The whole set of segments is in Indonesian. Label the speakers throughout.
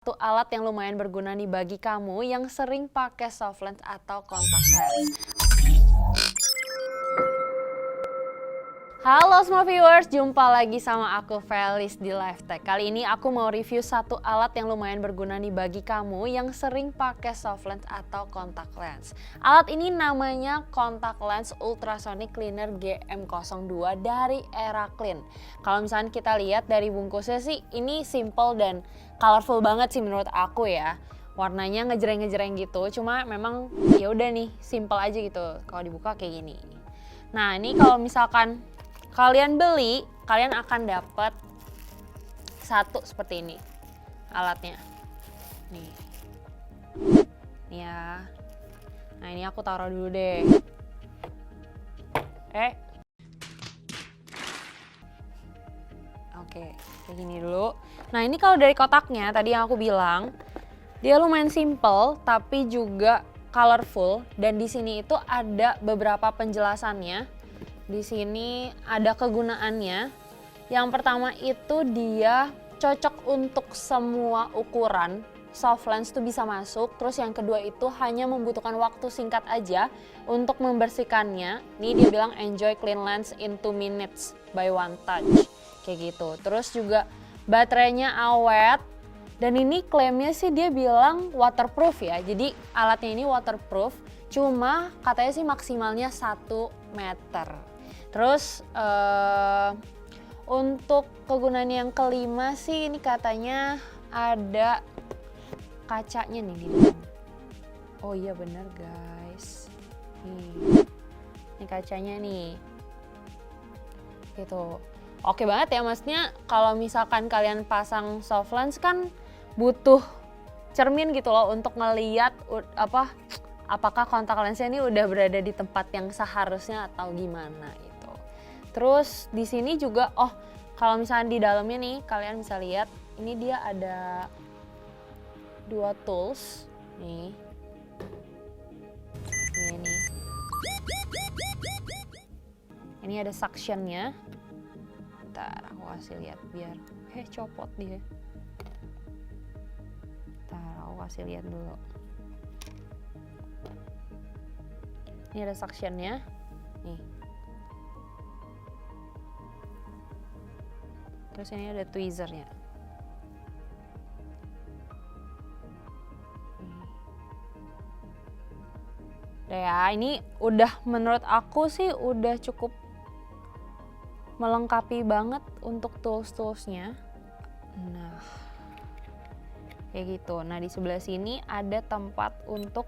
Speaker 1: Satu alat yang lumayan berguna nih bagi kamu yang sering pakai soft lens atau contact lens. Halo semua viewers, jumpa lagi sama aku Felis di LifeTech. Kali ini aku mau review satu alat yang lumayan berguna nih bagi kamu yang sering pakai soft lens atau contact lens. Alat ini namanya Contact Lens Ultrasonic Cleaner GM02 dari Eraclean. Kalau misalnya kita lihat dari bungkusnya sih, ini simple dan colorful banget sih menurut aku ya. Warnanya ngejreng-ngejreng gitu, cuma memang ya udah nih, simple aja gitu. Kalau dibuka kayak gini. Nah, ini kalau misalkan kalian beli, kalian akan dapat satu seperti ini alatnya. Nih. Nih ya. Nah, ini aku taruh dulu deh. Oke, kayak gini dulu. Nah, ini kalau dari kotaknya tadi yang aku bilang, dia lumayan simple tapi juga colorful, dan di sini itu ada beberapa penjelasannya. Di sini ada kegunaannya. Yang pertama itu dia cocok untuk semua ukuran. Soft lens tuh bisa masuk. Terus yang kedua itu hanya membutuhkan waktu singkat aja untuk membersihkannya. Ini dia bilang enjoy clean lens in 2 minutes by one touch. Kayak gitu. Terus juga baterainya awet. Dan ini klaimnya sih dia bilang waterproof ya. Jadi alatnya ini waterproof. Cuma katanya sih maksimalnya 1 meter. Terus untuk kegunaan yang kelima sih ini katanya ada kacanya nih di dalam. Oh iya bener guys. Nih. Ini kacanya nih. Gitu. Oke banget ya, maksudnya kalau misalkan kalian pasang soft lens kan butuh cermin gitu loh untuk ngeliat apakah kontak lensnya ini udah berada di tempat yang seharusnya atau gimana gitu. Terus di sini juga, kalau misalnya di dalamnya nih kalian bisa lihat, ini dia ada 2 tools nih. Ini. Ini ada suctionnya. Bentar, aku kasih lihat biar copot dia. Bentar, aku kasih lihat dulu. Ini ada suctionnya. Nih. Terus ini ada tweezernya. Udah ya, ini udah menurut aku sih udah cukup melengkapi banget untuk tools-toolsnya. Nah, kayak gitu. Nah, di sebelah sini ada tempat untuk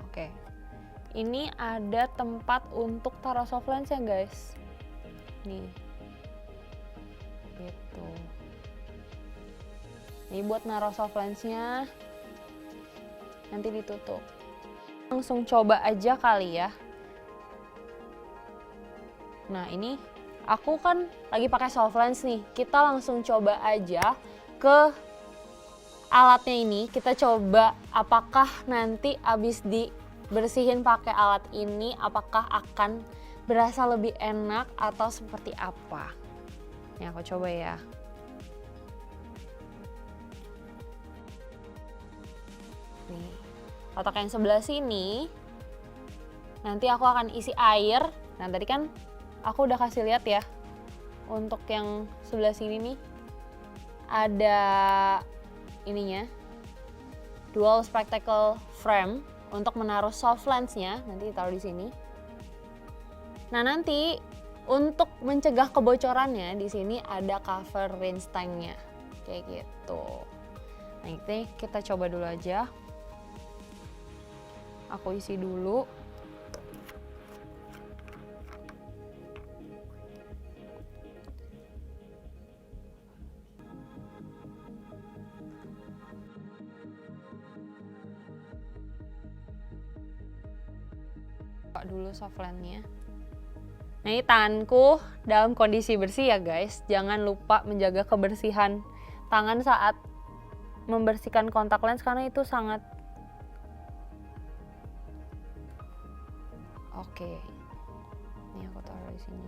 Speaker 1: Oke. Ini ada tempat untuk taruh soft lens ya, guys. Nih. Gitu. Ini buat naruh soft lensnya. Nanti ditutup. Langsung coba aja kali ya. Nah, ini aku kan lagi pakai soft lens nih. Kita langsung coba aja ke alatnya ini. Kita coba apakah nanti abis dibersihin pakai alat ini, apakah akan berasa lebih enak atau seperti apa. Nih aku coba ya. Nih, kotak yang sebelah sini nanti aku akan isi air. Nah, tadi kan aku udah kasih lihat ya. Untuk yang sebelah sini nih ada ininya, dual spectacle frame untuk menaruh soft lensnya, nanti ditaruh di sini. Nah, nanti untuk mencegah kebocorannya di sini ada cover rinse tanknya, kayak gitu. Nah, ini kita coba dulu aja. Aku isi dulu. Dulu soft lensnya. Nah, ini tanganku dalam kondisi bersih ya guys. Jangan lupa menjaga kebersihan tangan saat membersihkan kontak lens karena itu sangat oke. Ini taruh di sini.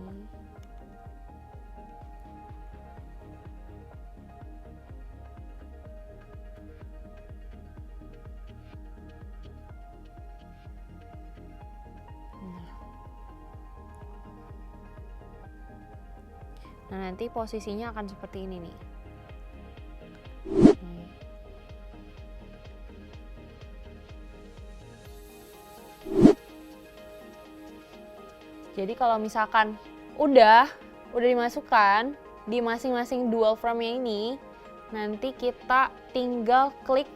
Speaker 1: Nah, nanti posisinya akan seperti ini nih. Jadi kalau misalkan udah dimasukkan di masing-masing dual frame-nya ini, nanti kita tinggal klik.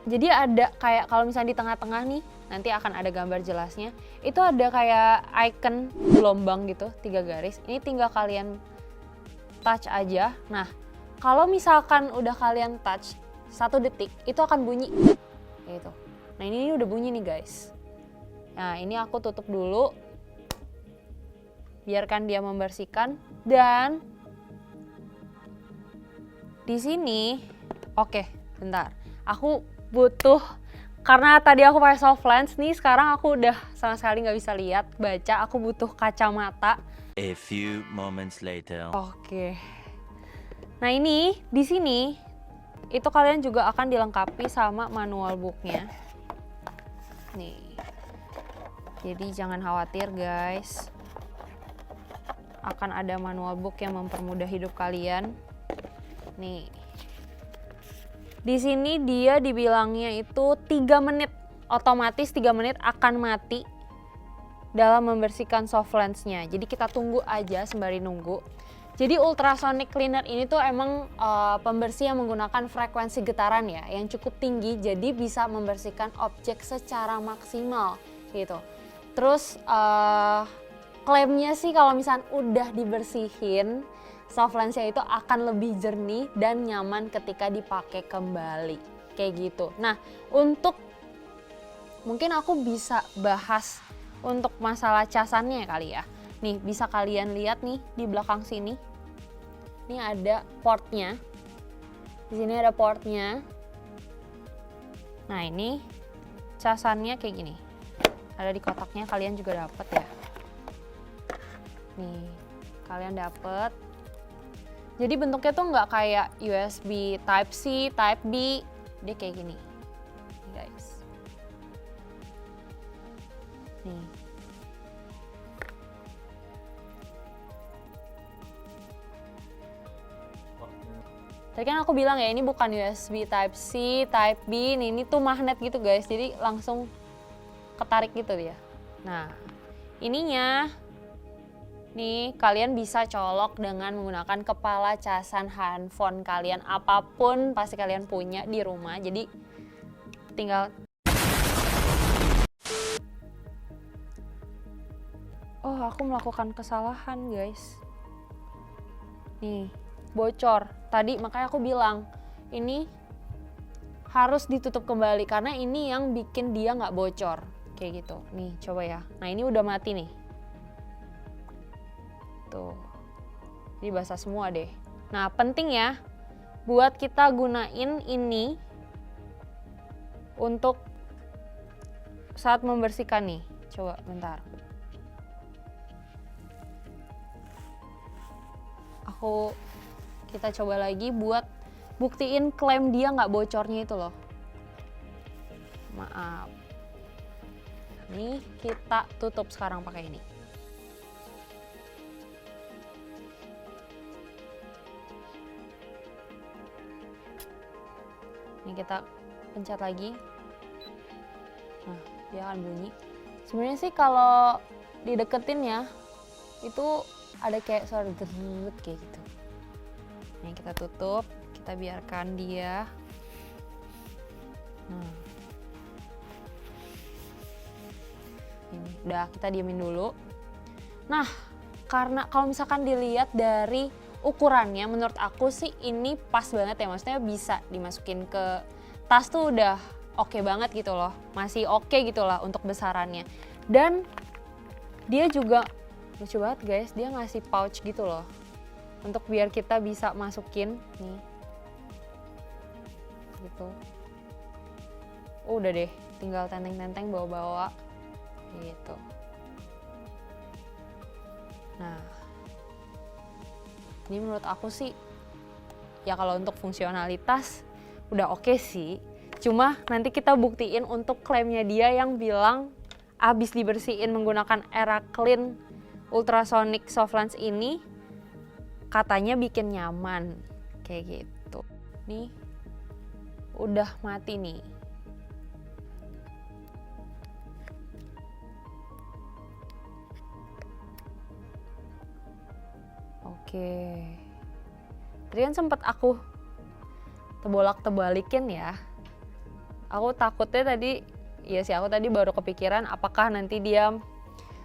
Speaker 1: Jadi ada kayak kalau misalnya di tengah-tengah nih, nanti akan ada gambar jelasnya. Itu ada kayak icon gelombang gitu, 3 garis. Ini tinggal kalian touch aja. Nah, kalau misalkan udah kalian touch 1 detik, itu akan bunyi gitu. Nah, ini udah bunyi nih guys. Nah, ini aku tutup dulu. Biarkan dia membersihkan. Dan di sini, oke, bentar. Aku butuh, karena tadi aku pakai soft lens nih, sekarang aku udah sama sekali nggak bisa lihat, baca. Aku butuh kacamata.
Speaker 2: A few moments later.
Speaker 1: Oke. Nah, ini di sini itu kalian juga akan dilengkapi sama manual booknya. Nih. Jadi jangan khawatir guys. Akan ada manual book yang mempermudah hidup kalian. Nih. Di sini dia dibilangnya itu 3 menit, otomatis 3 menit akan mati dalam membersihkan soft lens-nya. Jadi kita tunggu aja sembari nunggu. Jadi ultrasonic cleaner ini tuh emang pembersih yang menggunakan frekuensi getaran ya, yang cukup tinggi, jadi bisa membersihkan objek secara maksimal gitu. Terus klaimnya sih kalau misalnya udah dibersihin, soft lens-nya itu akan lebih jernih dan nyaman ketika dipakai kembali, kayak gitu. Nah, untuk mungkin aku bisa bahas untuk masalah casannya kali ya. Nih, bisa kalian lihat nih di belakang sini. Ini ada portnya. Di sini ada portnya. Nah, ini casannya kayak gini. Ada di kotaknya, kalian juga dapet ya. Nih, kalian dapet. Jadi bentuknya tuh nggak kayak USB Type C, Type B, dia kayak gini, nih guys. Nih. Tadi kan aku bilang ya ini bukan USB Type C, Type B, ini tuh magnet gitu guys, jadi langsung ketarik gitu dia. Nah, ininya nih kalian bisa colok dengan menggunakan kepala casan handphone kalian, apapun pasti kalian punya di rumah. Jadi tinggal, oh aku melakukan kesalahan guys. Nih bocor tadi, makanya aku bilang ini harus ditutup kembali karena ini yang bikin dia nggak bocor kayak gitu. Nih coba ya. Nah, ini udah mati nih. Tuh, jadi basah semua deh. Nah, penting ya buat kita gunain ini untuk saat membersihkan nih. Coba bentar. Kita coba lagi buat buktiin klaim dia nggak bocornya itu loh. Maaf. Nih kita tutup sekarang pakai ini. Ini kita pencet lagi. Nah, dia akan bunyi. Sebenarnya sih kalau dideketin ya, itu ada kayak suara deret kayak gitu. Ini kita tutup, kita biarkan dia. Nah. Ini udah, kita diemin dulu. Nah, karena kalau misalkan dilihat dari ukurannya, menurut aku sih ini pas banget ya, maksudnya bisa dimasukin ke tas tuh udah oke banget gitu loh, masih oke gitu lah untuk besarannya. Dan dia juga lucu banget guys, dia ngasih pouch gitu loh untuk biar kita bisa masukin nih gitu. Udah deh, tinggal tenteng-tenteng bawa-bawa gitu. Nah, ini menurut aku sih ya kalau untuk fungsionalitas udah oke sih. Cuma nanti kita buktiin untuk klaimnya dia yang bilang abis dibersihin menggunakan Era Clean Ultrasonic Soft Lens ini katanya bikin nyaman kayak gitu. Nih udah mati nih. Oke. Tadi kan sempet aku tebolak-tebalikin ya. Aku takutnya tadi, ya sih aku tadi baru kepikiran apakah nanti dia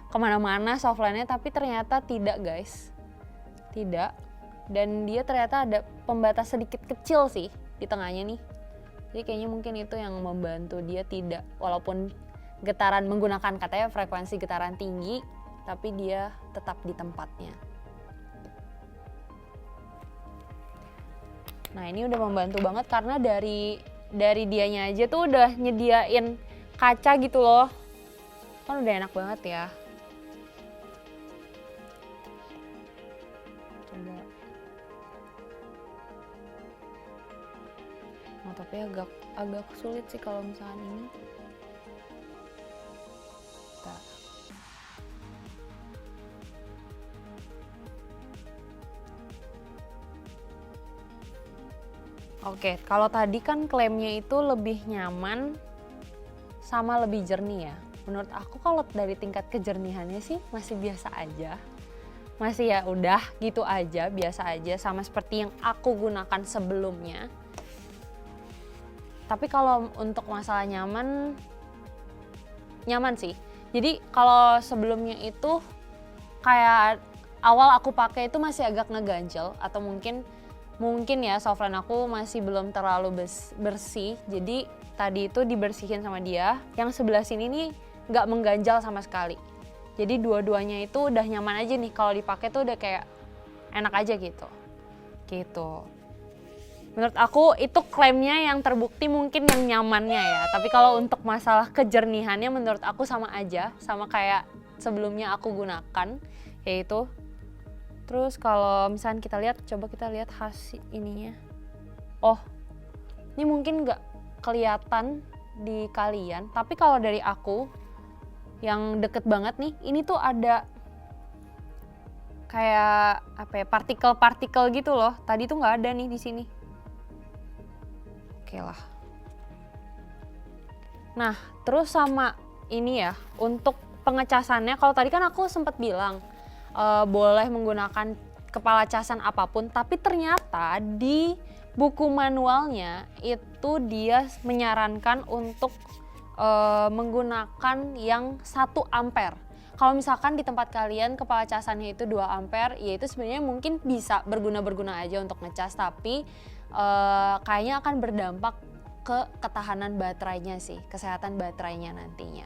Speaker 1: kemana-mana soft lens-nya, tapi ternyata tidak guys. Tidak. Dan dia ternyata ada pembatas sedikit kecil sih di tengahnya nih. Jadi kayaknya mungkin itu yang membantu dia tidak, walaupun getaran menggunakan katanya frekuensi getaran tinggi, tapi dia tetap di tempatnya. Nah ini udah membantu banget karena dari dianya aja tuh udah nyediain kaca gitu loh. Kan udah enak banget ya. Coba. Oh, tapi agak sulit sih kalau misalkan ini. Bentar. Oke, kalau tadi kan klaimnya itu lebih nyaman sama lebih jernih ya. Menurut aku kalau dari tingkat kejernihannya sih masih biasa aja. Masih ya udah gitu aja, biasa aja sama seperti yang aku gunakan sebelumnya. Tapi kalau untuk masalah nyaman sih. Jadi kalau sebelumnya itu kayak awal aku pakai itu masih agak ngeganjel atau mungkin ya soft lens aku masih belum terlalu bersih, jadi tadi itu dibersihin sama dia. Yang sebelah sini nih nggak mengganjal sama sekali, jadi dua-duanya itu udah nyaman aja nih, kalau dipakai tuh udah kayak enak aja gitu. Menurut aku itu klaimnya yang terbukti mungkin yang nyamannya ya, tapi kalau untuk masalah kejernihannya menurut aku sama aja, sama kayak sebelumnya aku gunakan, yaitu. Terus kalau misalnya kita lihat, coba kita lihat hasil ininya. Oh, ini mungkin nggak kelihatan di kalian, tapi kalau dari aku yang deket banget nih, ini tuh ada kayak apa ya, partikel-partikel gitu loh. Tadi tuh nggak ada nih di sini. Oke lah. Nah, terus sama ini ya, untuk pengecasannya, kalau tadi kan aku sempat bilang boleh menggunakan kepala casan apapun, tapi ternyata di buku manualnya itu dia menyarankan untuk menggunakan yang 1 ampere. Kalau misalkan di tempat kalian kepala casannya itu 2 ampere, ya itu sebenarnya mungkin bisa berguna aja untuk ngecas, tapi kayaknya akan berdampak ke ketahanan baterainya sih, kesehatan baterainya nantinya.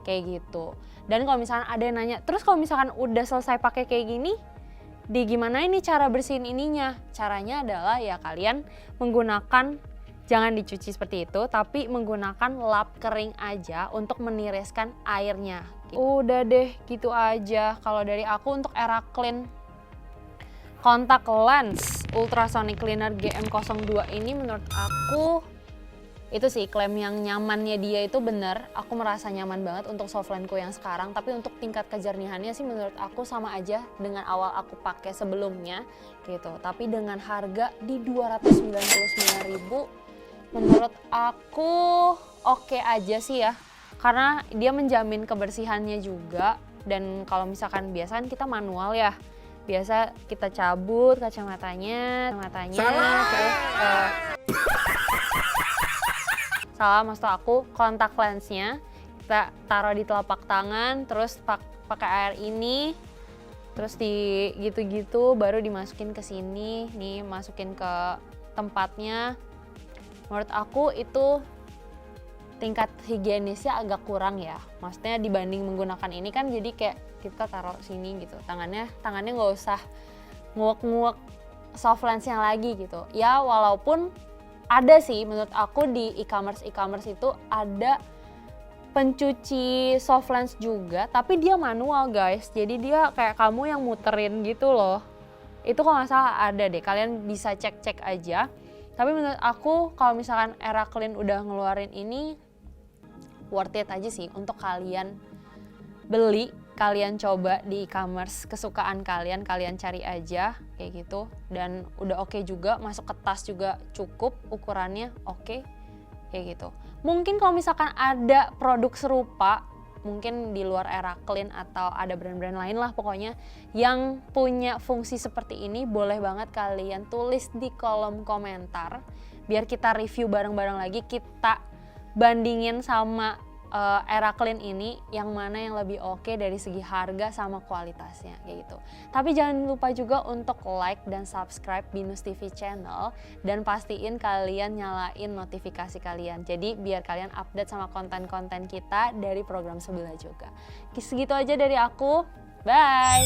Speaker 1: Kayak gitu. Dan kalau misalkan ada yang nanya, terus kalau misalkan udah selesai pakai kayak gini, gimana ini cara bersihin ininya? Caranya adalah ya kalian menggunakan, jangan dicuci seperti itu, tapi menggunakan lap kering aja untuk meniriskan airnya. Udah deh, gitu aja kalau dari aku untuk Era Clean Contact Lens Ultrasonic Cleaner GM02 ini. Menurut aku itu sih klaim yang nyamannya dia itu bener, aku merasa nyaman banget untuk soft lensku yang sekarang, tapi untuk tingkat kejernihannya sih menurut aku sama aja dengan awal aku pakai sebelumnya gitu. Tapi dengan harga di 299.000 menurut aku oke aja sih ya, karena dia menjamin kebersihannya juga. Dan kalau misalkan biasa kan kita manual ya, biasa kita cabut kacamatanya terus salah, maksud aku kontak lensnya kita taruh di telapak tangan, terus pakai air ini, terus di gitu-gitu baru dimasukin ke sini nih, masukin ke tempatnya. Menurut aku itu tingkat higienisnya agak kurang ya, maksudnya dibanding menggunakan ini kan jadi kayak kita taruh sini gitu, tangannya nggak usah nguak-nguak soft lensnya lagi gitu ya. Walaupun ada sih menurut aku di e-commerce itu ada pencuci soft lens juga, tapi dia manual guys. Jadi dia kayak kamu yang muterin gitu loh. Itu kalau nggak salah ada deh, kalian bisa cek-cek aja. Tapi menurut aku kalau misalkan Era Clean udah ngeluarin ini, worth it aja sih untuk kalian beli, kalian coba di e-commerce kesukaan kalian, kalian cari aja kayak gitu. Dan udah oke juga, masuk ke tas juga cukup, ukurannya oke, kayak gitu. Mungkin kalau misalkan ada produk serupa, mungkin di luar Era Clean atau ada brand-brand lain lah pokoknya yang punya fungsi seperti ini, boleh banget kalian tulis di kolom komentar biar kita review bareng-bareng lagi, kita bandingin sama Era Clean ini yang mana yang lebih oke dari segi harga sama kualitasnya kayak gitu. Tapi jangan lupa juga untuk like dan subscribe Binus TV channel dan pastiin kalian nyalain notifikasi kalian. Jadi biar kalian update sama konten-konten kita dari program sebelah juga. Segitu aja dari aku. Bye.